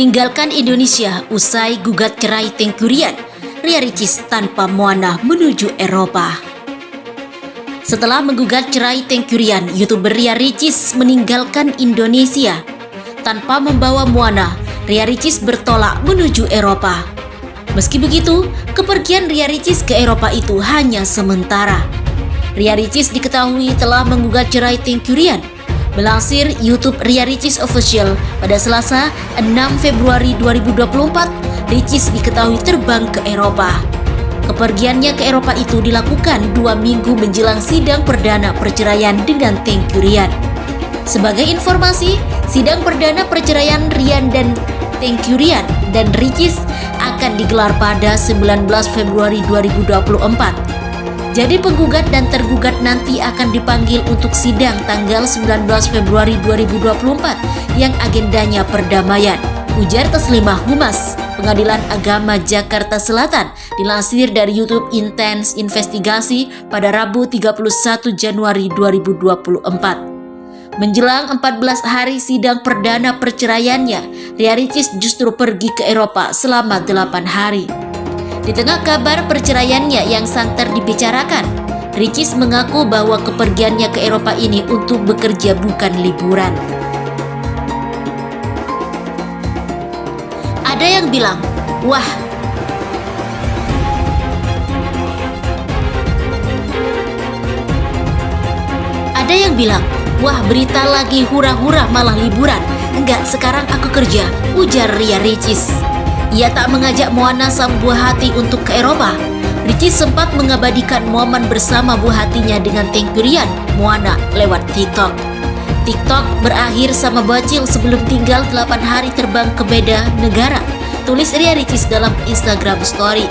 Tinggalkan Indonesia usai gugat cerai Tengkurian, Ria Ricis tanpa Moana menuju Eropa. Setelah menggugat cerai Tengkurian, YouTuber Ria Ricis meninggalkan Indonesia. Tanpa membawa Moana, Ria Ricis bertolak menuju Eropa. Meski begitu, kepergian Ria Ricis ke Eropa itu hanya sementara. Ria Ricis diketahui telah menggugat cerai Tengkurian. Melansir YouTube Ria Ricis Official, pada Selasa 6 Februari 2024, Ricis diketahui terbang ke Eropa. Kepergiannya ke Eropa itu dilakukan 2 minggu menjelang sidang perdana perceraian dengan Tengkurian. Sebagai informasi, sidang perdana perceraian Rian dan Tengkurian dan Ricis akan digelar pada 19 Februari 2024. Jadi penggugat dan tergugat nanti akan dipanggil untuk sidang tanggal 19 Februari 2024 yang agendanya perdamaian, ujar Taslimah Humas Pengadilan Agama Jakarta Selatan, dilansir dari YouTube Intens Investigasi pada Rabu 31 Januari 2024. Menjelang 14 hari sidang perdana perceraiannya, Ria Ricis justru pergi ke Eropa selama 8 hari. Di tengah kabar perceraiannya yang santer dibicarakan, Ricis mengaku bahwa kepergiannya ke Eropa ini untuk bekerja bukan liburan. Ada yang bilang, wah, berita lagi hura-hura malah liburan. Enggak, sekarang aku kerja, ujar Ria Ricis. Ia tak mengajak Moana sang buah hati untuk ke Eropa. Ricis sempat mengabadikan momen bersama buah hatinya dengan Tengkurian, Moana, lewat TikTok. TikTok berakhir sama bocil sebelum tinggal 8 hari terbang ke beda negara, tulis Ria Ricis dalam Instagram Story.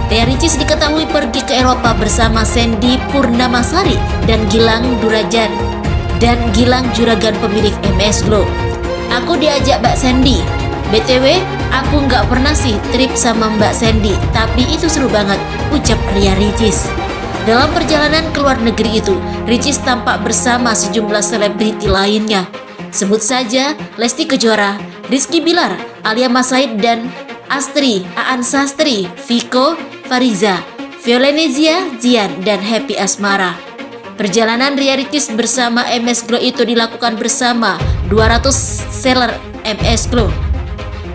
Ria Ricis diketahui pergi ke Eropa bersama Sandy Purnamasari dan Gilang Juragan pemilik MS Glow. Aku diajak Mbak Sandy. BTW, aku nggak pernah sih trip sama Mbak Sandy, tapi itu seru banget, ucap Ria Ricis. Dalam perjalanan ke luar negeri itu, Ricis tampak bersama sejumlah selebriti lainnya. Sebut saja Lesti Kejora, Rizky Bilar, Alia Mas Said dan Astri, Aan Sastri, Viko, Fariza, Violenezia, Zian, dan Happy Asmara. Perjalanan Ria Ricis bersama MS Glow itu dilakukan bersama 200 seller MS Glow.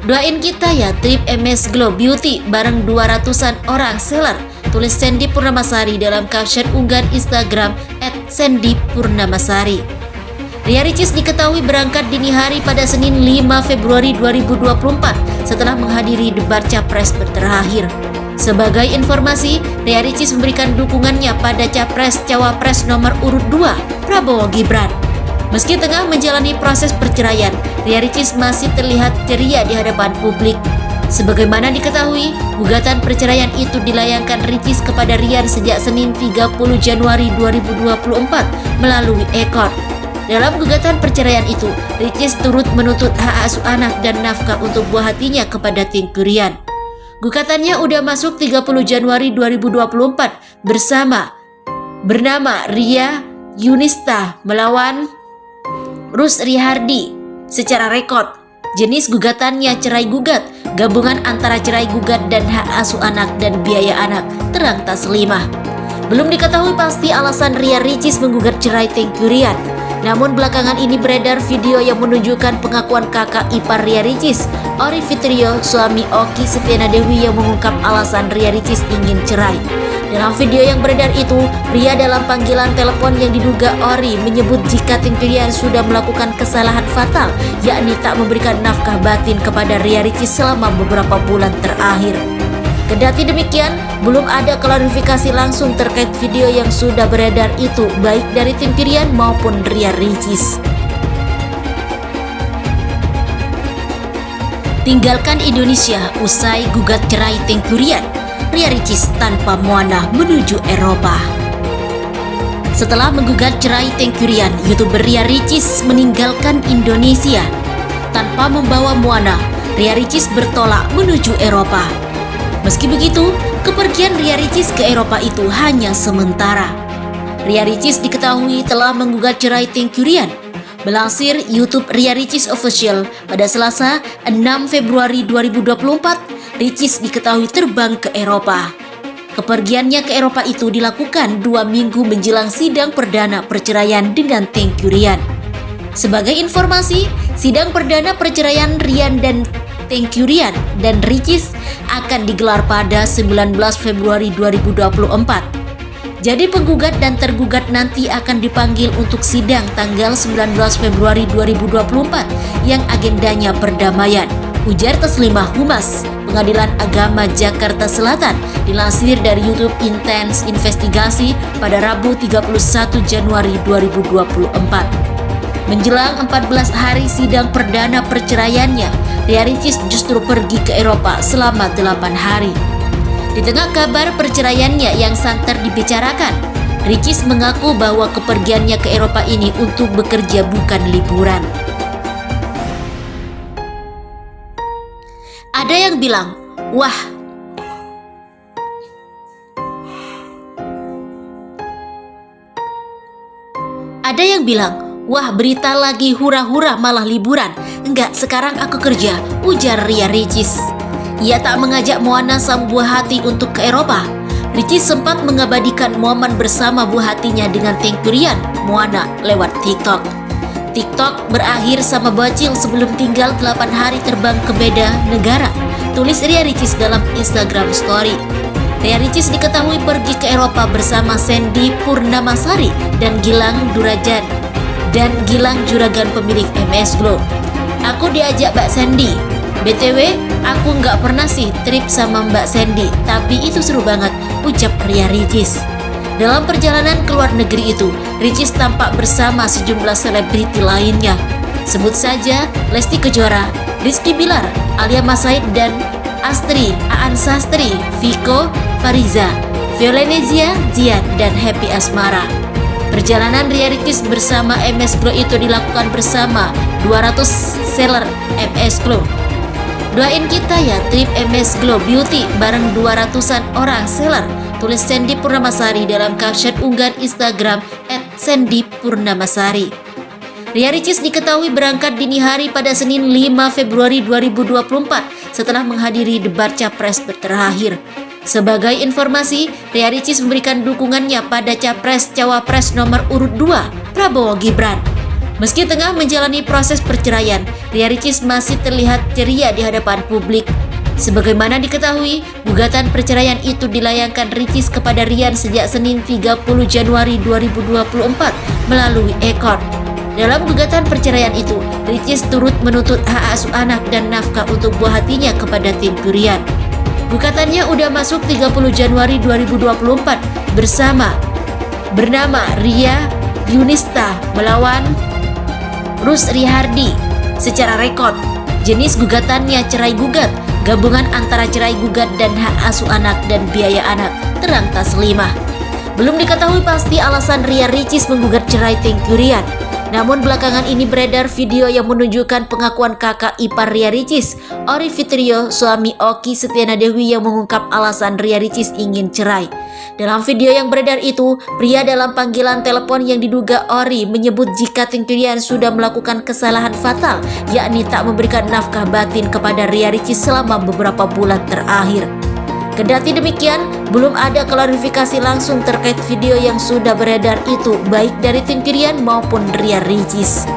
Doain kita ya trip MS Glow Beauty bareng 200-an orang seller, tulis Sandy Purnamasari dalam caption unggahan Instagram @sandypurnamasari. Ria Ricis diketahui berangkat dini hari pada Senin 5 Februari 2024 setelah menghadiri debat Capres terakhir. Sebagai informasi, Ria Ricis memberikan dukungannya pada Capres-Cawapres nomor urut 2, Prabowo Gibran. Meski tengah menjalani proses perceraian, Ria Ricis masih terlihat ceria di hadapan publik. Sebagaimana diketahui, gugatan perceraian itu dilayangkan Ricis kepada Rian sejak Senin 30 Januari 2024 melalui e-court. Dalam gugatan perceraian itu, Ricis turut menuntut hak asuh anak dan nafkah untuk buah hatinya kepada Tengkurian. Gugatannya udah masuk 30 Januari 2024 bernama Ria Yunista melawan Rus Rihardi secara rekod. Jenis gugatannya cerai gugat, gabungan antara cerai gugat dan hak asuh anak dan biaya anak, terang Taslimah. Belum diketahui pasti alasan Ria Ricis menggugat cerai Tengkurian. Namun belakangan ini beredar video yang menunjukkan pengakuan kakak ipar Ria Ricis, Ori Fitrio, suami Oki Setiana Dewi, yang mengungkap alasan Ria Ricis ingin cerai. Dalam video yang beredar itu, Ria dalam panggilan telepon yang diduga Ori menyebut jika Tengkurian sudah melakukan kesalahan fatal, yakni tak memberikan nafkah batin kepada Ria Ricis selama beberapa bulan terakhir. Kendati demikian, belum ada klarifikasi langsung terkait video yang sudah beredar itu, baik dari Tengkurian maupun Ria Ricis. Tinggalkan Indonesia usai gugat cerai Tengkurian, Ria Ricis tanpa Moana menuju Eropa. Setelah menggugat cerai Tengkurian, YouTuber Ria Ricis meninggalkan Indonesia. Tanpa membawa Moana, Ria Ricis bertolak menuju Eropa. Meski begitu, kepergian Ria Ricis ke Eropa itu hanya sementara. Ria Ricis diketahui telah menggugat cerai Tengkurian. Melansir YouTube Ria Ricis Official, pada Selasa 6 Februari 2024, Ricis diketahui terbang ke Eropa. Kepergiannya ke Eropa itu dilakukan 2 minggu menjelang sidang perdana perceraian dengan Tengku Ryan. Sebagai informasi, sidang perdana perceraian Ryan dan Tengku Ryan dan Ricis akan digelar pada 19 Februari 2024. Jadi penggugat dan tergugat nanti akan dipanggil untuk sidang tanggal 19 Februari 2024 yang agendanya perdamaian, ujar Taslimah Humas Pengadilan Agama Jakarta Selatan, dilansir dari YouTube Intens Investigasi pada Rabu 31 Januari 2024. Menjelang 14 hari sidang perdana perceraiannya, Ria Ricis justru pergi ke Eropa selama 8 hari. Di tengah kabar perceraiannya yang santer dibicarakan, Ricis mengaku bahwa kepergiannya ke Eropa ini untuk bekerja bukan liburan. Ada yang bilang, wah, berita lagi hura-hura malah liburan. Enggak, sekarang aku kerja, ujar Ria Ricis. Ia tak mengajak Moana sang buah hati untuk ke Eropa. Ricis sempat mengabadikan momen bersama buah hatinya dengan Tengku Ryan, Moana, lewat TikTok. TikTok berakhir sama bocil sebelum tinggal 8 hari terbang ke beda negara, tulis Ria Ricis dalam Instagram Story. Ria Ricis diketahui pergi ke Eropa bersama Sandy Purnamasari dan Gilang Juragan pemilik MS Glow. Aku diajak Mbak Sandy. BTW, aku nggak pernah sih trip sama Mbak Sandy, tapi itu seru banget, ucap Ria Ricis. Dalam perjalanan ke luar negeri itu, Ricis tampak bersama sejumlah selebriti lainnya. Sebut saja Lesti Kejora, Rizky Bilar, Alia Mas Said dan Astri, Aan Sastri, Viko, Fariza, Violenezia, Zian, dan Happy Asmara. Perjalanan Ria Ricis bersama MS Glow itu dilakukan bersama 200 seller MS Glow. Doain kita ya trip MS Glow Beauty bareng 200-an orang seller, tulis Sandy Purnamasari dalam caption unggahan Instagram @sandypurnamasari. Ria Ricis diketahui berangkat dini hari pada Senin 5 Februari 2024 setelah menghadiri debat capres terakhir. Sebagai informasi, Ria Ricis memberikan dukungannya pada Capres-Cawapres nomor urut 2, Prabowo Gibran. Meski tengah menjalani proses perceraian, Ria Ricis masih terlihat ceria di hadapan publik. Sebagaimana diketahui, gugatan perceraian itu dilayangkan Ricis kepada Ryan sejak Senin 30 Januari 2024 melalui e-court. Dalam gugatan perceraian itu, Ricis turut menuntut hak asuh anak dan nafkah untuk buah hatinya kepada Tengku Ryan. Gugatannya udah masuk 30 Januari 2024 bernama Ria Yunista melawan Rus Rihardi secara rekod. Jenis gugatannya cerai gugat, gabungan antara cerai gugat dan hak asuh anak dan biaya anak, terang Taslimah. Belum diketahui pasti alasan Ria Ricis menggugat cerai Tengku Ryan. Namun belakangan ini beredar video yang menunjukkan pengakuan kakak ipar Ria Ricis, Ori Fitrio, suami Oki Setiana Dewi, yang mengungkap alasan Ria Ricis ingin cerai. Dalam video yang beredar itu, pria dalam panggilan telepon yang diduga Ori menyebut jika Tengku Ryan sudah melakukan kesalahan fatal, yakni tak memberikan nafkah batin kepada Ria Ricis selama beberapa bulan terakhir. Kendati demikian, belum ada klarifikasi langsung terkait video yang sudah beredar itu, baik dari Tengku Ryan maupun Ria Ricis.